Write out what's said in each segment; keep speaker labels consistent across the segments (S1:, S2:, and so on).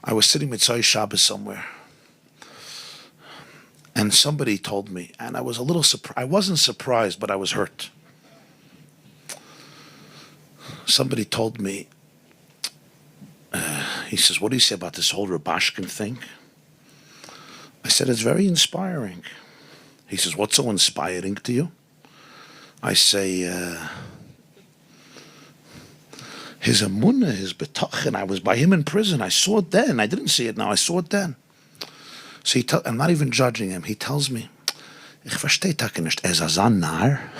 S1: I was sitting Mitzvah Shabbos somewhere, and somebody told me, and I was a little surprised. I wasn't surprised, but I was hurt. Somebody told me, he says, what do you say about this whole Rubashkin thing? I said, it's very inspiring. He says, what's so inspiring to you? I say, his emunah, his betachin. I was by him in prison. I saw it then. I didn't see it now. I saw it then. So I'm not even judging him. He tells me, ich verstehe das nicht. Nar.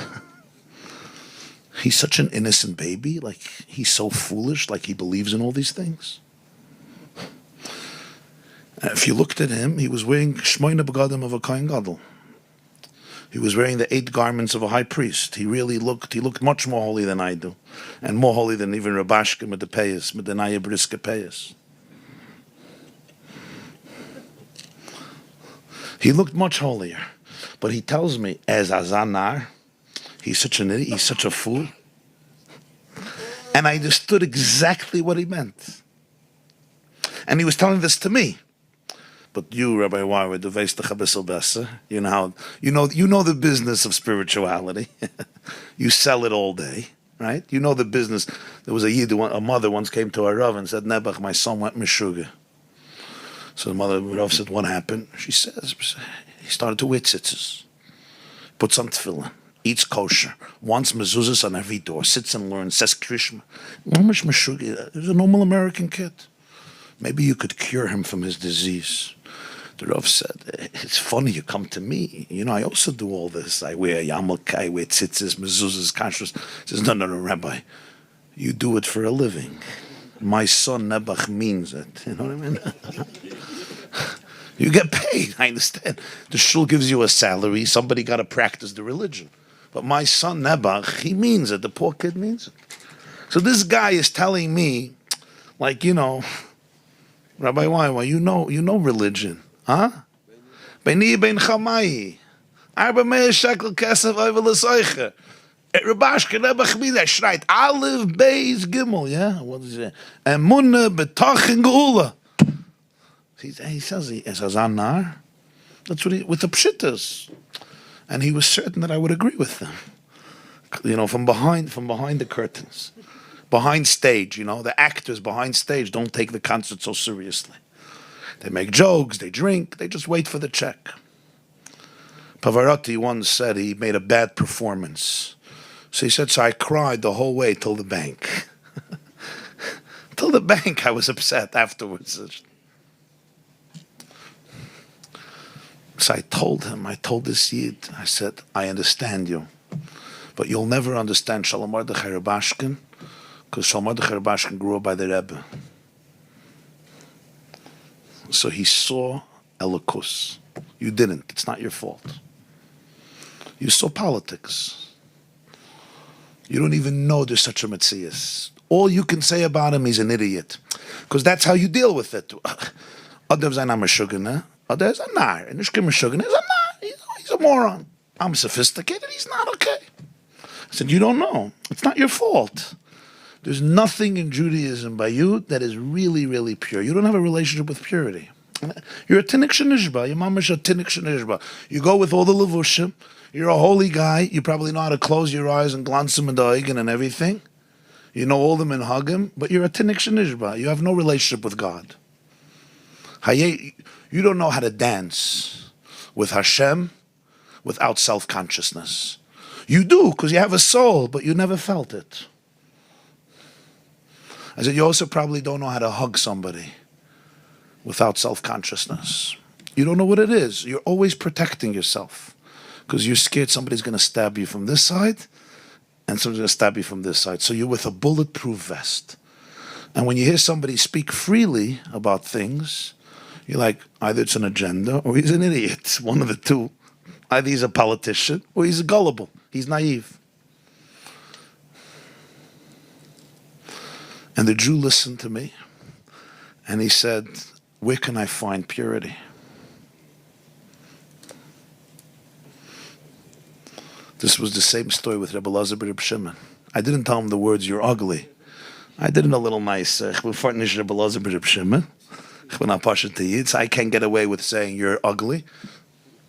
S1: He's such an innocent baby. Like, he's so foolish. Like, he believes in all these things. If you looked at him, he was wearing shmoyne begadim of a kohen gadol. He was wearing the 8 garments of a high priest. He looked much more holy than I do. And more holy than even Rubashkin with the payas, with the naya briska payas. He looked much holier. But he tells me, as Azanar, he's such an idiot, he's such a fool. And I understood exactly what he meant. And he was telling this to me. But you, Rabbi Weiwer, du weißt doch ein bisschen besser. You know the business of spirituality. You sell it all day, right? You know the business. There was a mother once came to our Rav and said, Nebuch, my son went mishuga. So the mother Rav said, what happened? She says, he started to wear tzitzis, puts on tefillin, eats kosher, wants mezuzahs on every door, sits and learns, says krishma. He's a normal American kid. Maybe you could cure him from his disease. The Rav said, it's funny you come to me. You know, I also do all this. I wear yarmulke, I wear tzitzis, mezuzahs, kashrus. He says, no, Rabbi. You do it for a living. My son Nebuch means it. You know what I mean? You get paid, I understand. The shul gives you a salary. Somebody got to practice the religion. But my son Nebuch, he means it. The poor kid means it. So this guy is telling me, like, you know, Rabbi Weiwer, you know religion. Huh? Beini ben chamai. Arba mea shekel kesef over l'soiche. Rubashkin Nebuch Mida schreit Aleph Beis Gimel, yeah? What is it? Emunah betachin geula. He says he is Azanar. That's what with the pshitas. And he was certain that I would agree with them. You know, from behind the curtains. Behind stage, you know, the actors behind stage don't take the concert so seriously. They make jokes, they drink, they just wait for the check. Pavarotti once said he made a bad performance. So he said, so I cried the whole way till the bank. Till the bank, I was upset afterwards. So I told this Yid, I said, I understand you, but you'll never understand Shalom Mordechai Rubashkin, because Shalom Mordechai Rubashkin grew up by the Rebbe. So he saw Elokus. You didn't. It's not your fault. You saw politics. You don't even know there's such a Metzias. All you can say about him, he's an idiot. Because that's how you deal with it. Others are not Meshuggah. Others are not. And Nishkim Meshuggah is a not. He's a moron. I'm sophisticated. He's not okay. I said, you don't know. It's not your fault. There's nothing in Judaism by you that is really, really pure. You don't have a relationship with purity. You're a tinnik shenishba. Your mama's a tinnik shenishba. You go with all the levushim. You're a holy guy. You probably know how to close your eyes and glance him in the eigen and everything. You know all the minhagim, but you're a tinnik shenishba. You have no relationship with God. You don't know how to dance with Hashem without self-consciousness. You do, because you have a soul, but you never felt it. I said, you also probably don't know how to hug somebody without self-consciousness. You don't know what it is. You're always protecting yourself because you're scared somebody's going to stab you from this side and somebody's going to stab you from this side. So you're with a bulletproof vest. And when you hear somebody speak freely about things, you're like, either it's an agenda or he's an idiot. One of the two. Either he's a politician or he's gullible. He's naive. And the Jew listened to me, and he said, where can I find purity? This was the same story with Rebbe Elazar ben Reb Shimon. I didn't tell him the words, you're ugly. I did it a little nice. When I'm pushing to Yids, I can't get away with saying you're ugly.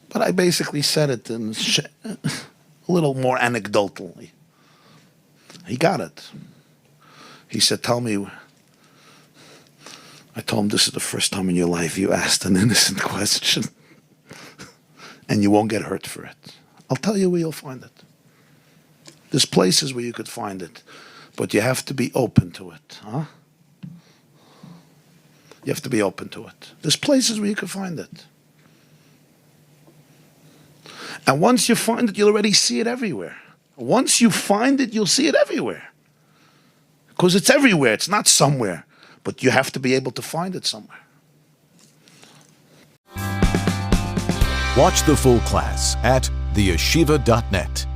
S1: But I basically said it in a little more anecdotally. He got it. He said, tell me. I told him, this is the first time in your life you asked an innocent question. And you won't get hurt for it. I'll tell you where you'll find it. There's places where you could find it. But you have to be open to it. Huh? You have to be open to it. There's places where you can find it. And once you find it, you'll already see it everywhere. Once you find it, you'll see it everywhere. Because it's everywhere. It's not somewhere. But you have to be able to find it somewhere.
S2: Watch the full class at theyeshiva.net.